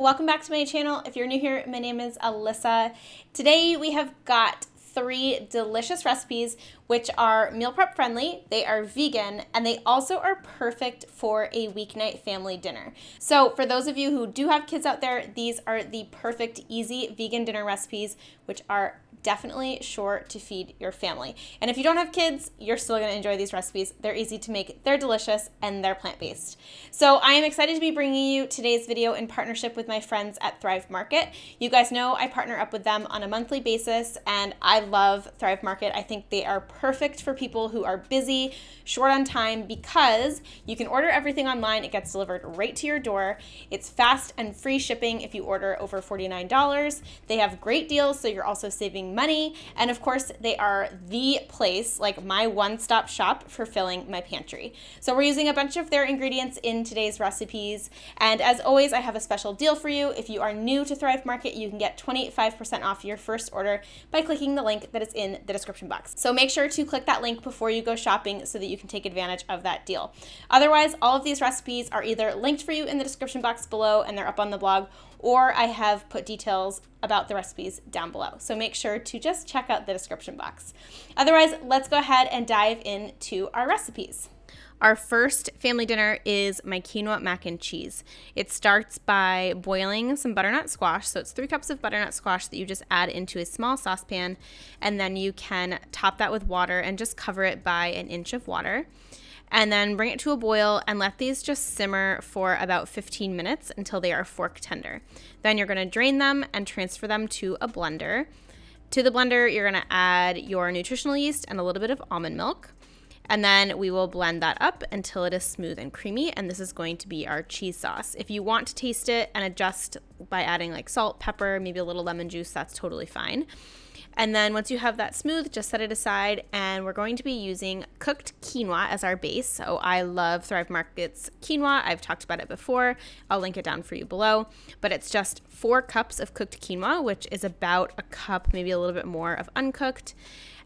welcome back to my channel. If you're new here, my name is Alyssa. Today we have got 3 delicious recipes which are meal prep friendly, they are vegan, and they also are perfect for a weeknight family dinner. So for those of you who do have kids out there, these are the perfect easy vegan dinner recipes which are definitely sure to feed your family. And if you don't have kids, you're still going to enjoy these recipes. They're easy to make, they're delicious, and they're plant-based. So I am excited to be bringing you today's video in partnership with my friends at Thrive Market. You guys know I partner up with them on a monthly basis, and I love Thrive Market. I think they are perfect for people who are busy, short on time, because you can order everything online. It gets delivered right to your door. It's fast and free shipping if you order over $49. They have great deals, so you're also saving money. And of course, they are the place, like my one-stop shop for filling my pantry. So we're using a bunch of their ingredients in today's recipes. And as always, I have a special deal for you. If you are new to Thrive Market, you can get 25% off your first order by clicking the link that is in the description box. So make sure to click that link before you go shopping so that you can take advantage of that deal. Otherwise, all of these recipes are either linked for you in the description box below and they're up on the blog, or I have put details about the recipes down below. So make sure to just check out the description box. Otherwise, let's go ahead and dive into our recipes. Our first family dinner is my quinoa mac and cheese. It starts by boiling some butternut squash. So it's 3 cups of butternut squash that you just add into a small saucepan, and then you can top that with water and just cover it by an inch of water. And then bring it to a boil and let these just simmer for about 15 minutes until they are fork tender. Then you're going to drain them and transfer them to a blender. To the blender, you're going to add your nutritional yeast and a little bit of almond milk. And then we will blend that up until it is smooth and creamy, and this is going to be our cheese sauce. If you want to taste it and adjust by adding like salt, pepper, maybe a little lemon juice, that's totally fine. And then once you have that smooth, just set it aside, and we're going to be using cooked quinoa as our base. So I love Thrive Market's quinoa. I've talked about it before. I'll link it down for you below. But it's just 4 cups of cooked quinoa, which is about a cup, maybe a little bit more of uncooked.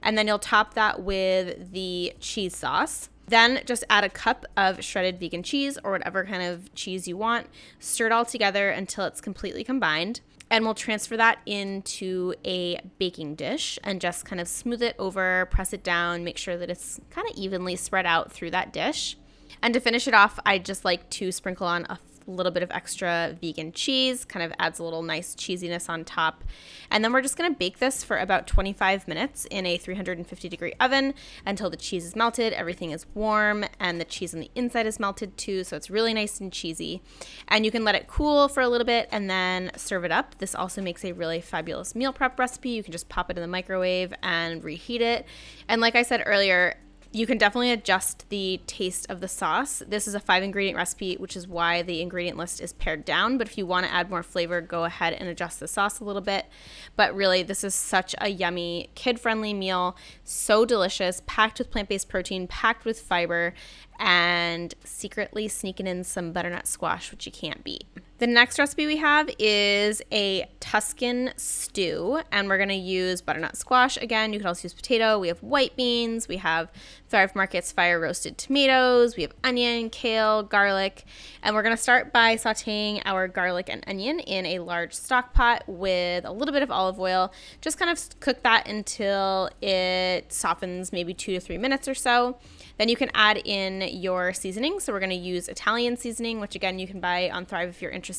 And then you'll top that with the cheese sauce. Then just add a cup of shredded vegan cheese or whatever kind of cheese you want. Stir it all together until it's completely combined. And we'll transfer that into a baking dish and just kind of smooth it over, press it down, make sure that it's kind of evenly spread out through that dish. And to finish it off, I just like to sprinkle on a little bit of extra vegan cheese, kind of adds a little nice cheesiness on top. And then we're just going to bake this for about 25 minutes in a 350-degree oven until the cheese is melted, everything is warm, and the cheese on the inside is melted too, so it's really nice and cheesy. And you can let it cool for a little bit and then serve it up. This also makes a really fabulous meal prep recipe. You can just pop it in the microwave and reheat it. And like I said earlier, you can definitely adjust the taste of the sauce. This is a 5-ingredient recipe, which is why the ingredient list is pared down. But if you want to add more flavor, go ahead and adjust the sauce a little bit. But really, this is such a yummy, kid-friendly meal. So delicious, packed with plant-based protein, packed with fiber, and secretly sneaking in some butternut squash, which you can't beat. The next recipe we have is a Tuscan stew, and we're going to use butternut squash. Again, you can also use potato. We have white beans. We have Thrive Market's fire roasted tomatoes. We have onion, kale, garlic, and we're going to start by sauteing our garlic and onion in a large stock pot with a little bit of olive oil. Just kind of cook that until it softens, maybe 2 to 3 minutes or so. Then you can add in your seasoning. So we're going to use Italian seasoning, which again, you can buy on Thrive if you're interested.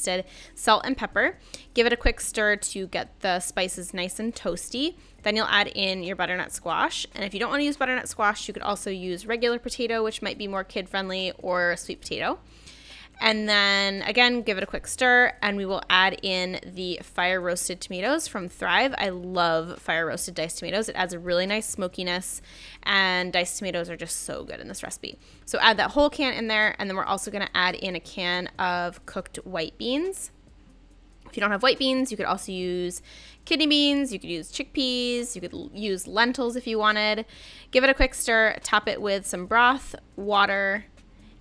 Salt and pepper. Give it a quick stir to get the spices nice and toasty. Then you'll add in your butternut squash. And if you don't want to use butternut squash, you could also use regular potato, which might be more kid-friendly, or sweet potato. And then again, give it a quick stir, and we will add in the fire roasted tomatoes from Thrive. I love fire roasted diced tomatoes. It adds a really nice smokiness, and diced tomatoes are just so good in this recipe. So add that whole can in there, and then we're also going to add in a can of cooked white beans. If you don't have white beans, you could also use kidney beans, you could use chickpeas, you could use lentils if you wanted. Give it a quick stir, top it with some broth, water,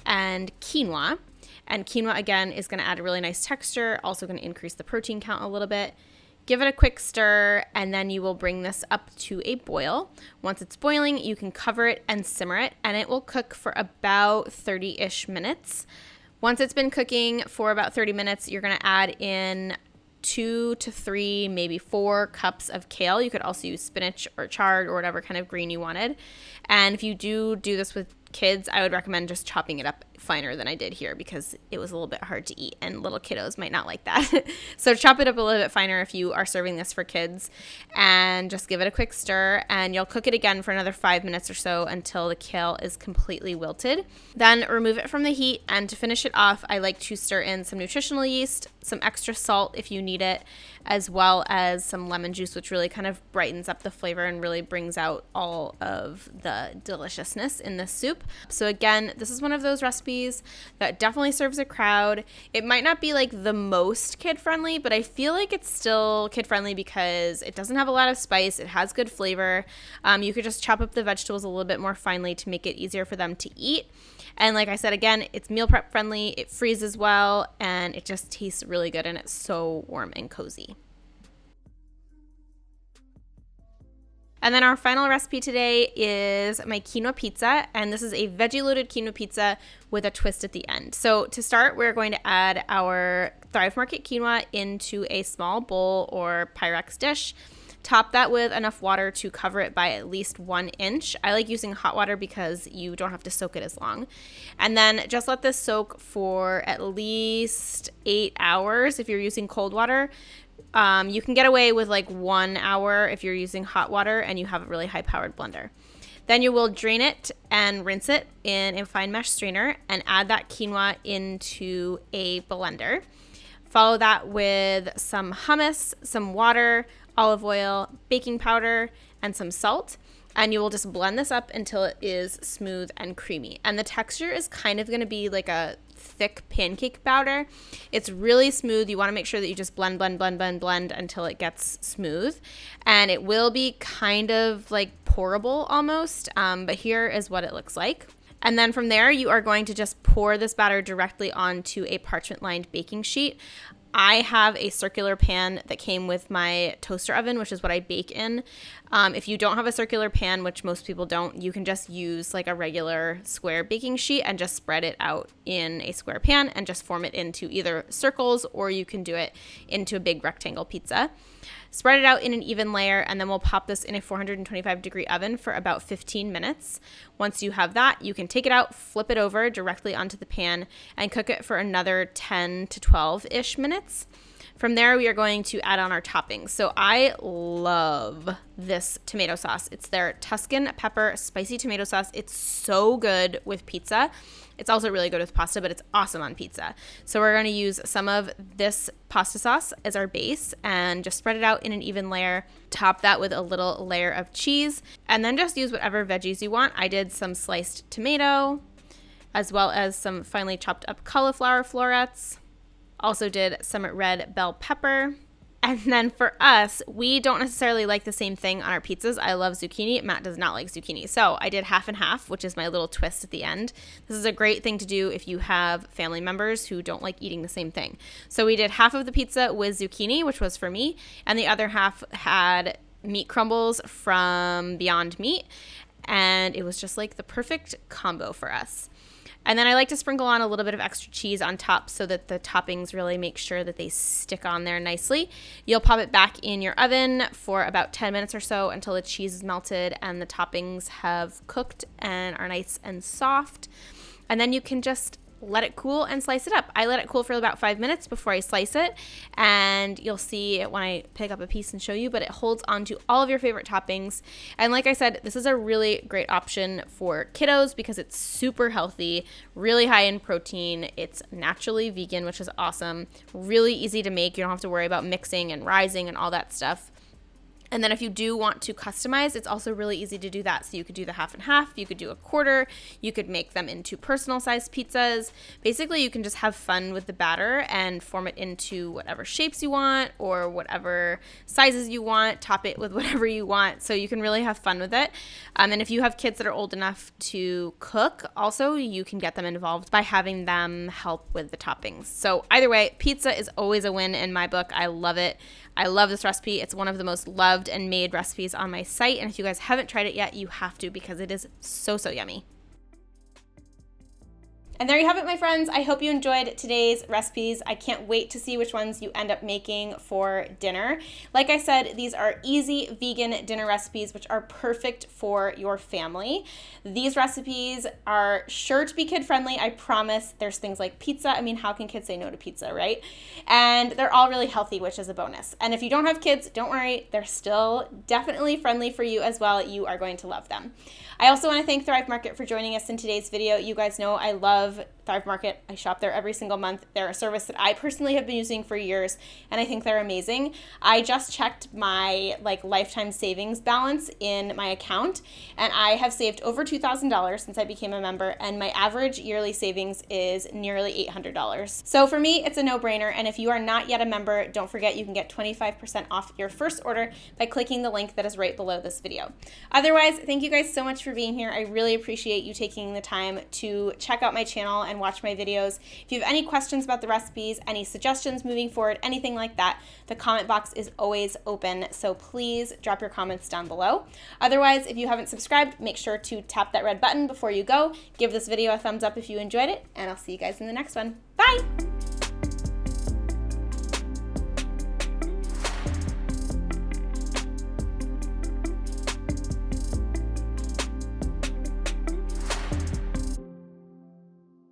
and quinoa. And quinoa, again, is going to add a really nice texture, also going to increase the protein count a little bit. Give it a quick stir, and then you will bring this up to a boil. Once it's boiling, you can cover it and simmer it, and it will cook for about 30-ish minutes. Once it's been cooking for about 30 minutes, you're going to add in 2 to 3, maybe 4 cups of kale. You could also use spinach or chard or whatever kind of green you wanted. And if you do this with kids, I would recommend just chopping it up finer than I did here because it was a little bit hard to eat and little kiddos might not like that. So chop it up a little bit finer if you are serving this for kids, and just give it a quick stir, and you'll cook it again for another 5 minutes or so until the kale is completely wilted. Then remove it from the heat, and to finish it off, I like to stir in some nutritional yeast, some extra salt if you need it, as well as some lemon juice, which really kind of brightens up the flavor and really brings out all of the deliciousness in this soup. So again, this is one of those recipes that definitely serves a crowd. It might not be like the most kid-friendly, but I feel like it's still kid-friendly because it doesn't have a lot of spice. It has good flavor. You could just chop up the vegetables a little bit more finely to make it easier for them to eat. And like I said, again, it's meal prep friendly, it freezes well, and it just tastes really good, and it's so warm and cozy. And then our final recipe today is my quinoa pizza, and this is a veggie-loaded quinoa pizza with a twist at the end. So to start, we're going to add our Thrive Market quinoa into a small bowl or Pyrex dish. Top that with enough water to cover it by at least 1 inch. I like using hot water because you don't have to soak it as long. And then just let this soak for at least 8 hours if you're using cold water. You can get away with like 1 hour if you're using hot water and you have a really high-powered blender. Then you will drain it and rinse it in a fine mesh strainer and add that quinoa into a blender. Follow that with some hummus, some water, olive oil, baking powder, and some salt. And you will just blend this up until it is smooth and creamy. And the texture is kind of going to be like a thick pancake batter. It's really smooth. You want to make sure that you just blend until it gets smooth. And it will be kind of like pourable almost, but here is what it looks like. And then from there, you are going to just pour this batter directly onto a parchment-lined baking sheet. I have a circular pan that came with my toaster oven, which is what I bake in. If you don't have a circular pan, which most people don't, you can just use like a regular square baking sheet and just spread it out in a square pan and just form it into either circles, or you can do it into a big rectangle pizza. Spread it out in an even layer, and then we'll pop this in a 425-degree oven for about 15 minutes. Once you have that, you can take it out, flip it over directly onto the pan, and cook it for another 10 to 12-ish minutes. From there, we are going to add on our toppings. So I love this tomato sauce. It's their Tuscan pepper spicy tomato sauce. It's so good with pizza. It's also really good with pasta, but it's awesome on pizza. So we're going to use some of this pasta sauce as our base and just spread it out in an even layer. Top that with a little layer of cheese, and then just use whatever veggies you want. I did some sliced tomato, as well as some finely chopped up cauliflower florets. Also did some red bell pepper. And then for us, we don't necessarily like the same thing on our pizzas. I love zucchini. Matt does not like zucchini. So I did half and half, which is my little twist at the end. This is a great thing to do if you have family members who don't like eating the same thing. So we did half of the pizza with zucchini, which was for me, and the other half had meat crumbles from Beyond Meat. And it was just like the perfect combo for us. And then I like to sprinkle on a little bit of extra cheese on top so that the toppings really make sure that they stick on there nicely. You'll pop it back in your oven for about 10 minutes or so until the cheese is melted and the toppings have cooked and are nice and soft. And then you can just let it cool and slice it up. I let it cool for about 5 minutes before I slice it, and you'll see it when I pick up a piece and show you, but it holds onto all of your favorite toppings. And like I said, this is a really great option for kiddos because it's super healthy, really high in protein. It's naturally vegan, which is awesome. Really easy to make. You don't have to worry about mixing and rising and all that stuff. And then if you do want to customize, it's also really easy to do that. So you could do the half and half, you could do a quarter, you could make them into personal sized pizzas. Basically, you can just have fun with the batter and form it into whatever shapes you want or whatever sizes you want, top it with whatever you want. So you can really have fun with it. And if you have kids that are old enough to cook, also you can get them involved by having them help with the toppings. So either way, pizza is always a win in my book. I love it. I love this recipe. It's one of the most loved and made recipes on my site. And if you guys haven't tried it yet, you have to because it is so, so yummy. And there you have it, my friends. I hope you enjoyed today's recipes. I can't wait to see which ones you end up making for dinner. Like I said, these are easy vegan dinner recipes, which are perfect for your family. These recipes are sure to be kid-friendly, I promise. There's things like pizza. I mean, how can kids say no to pizza, right? And they're all really healthy, which is a bonus. And if you don't have kids, don't worry. They're still definitely friendly for you as well. You are going to love them. I also want to thank Thrive Market for joining us in today's video. You guys know I love Thrive Market. I shop there every single month. They're a service that I personally have been using for years, and I think they're amazing. I just checked my lifetime savings balance in my account, and I have saved over $2,000 since I became a member, and my average yearly savings is nearly $800. So for me, it's a no-brainer, and if you are not yet a member, don't forget you can get 25% off your first order by clicking the link that is right below this video. Otherwise, thank you guys so much for being here. I really appreciate you taking the time to check out my channel and watch my videos. If you have any questions about the recipes, any suggestions moving forward, anything like that, the comment box is always open, so please drop your comments down below. Otherwise, if you haven't subscribed, make sure to tap that red button before you go. Give this video a thumbs up if you enjoyed it, and I'll see you guys in the next one. Bye!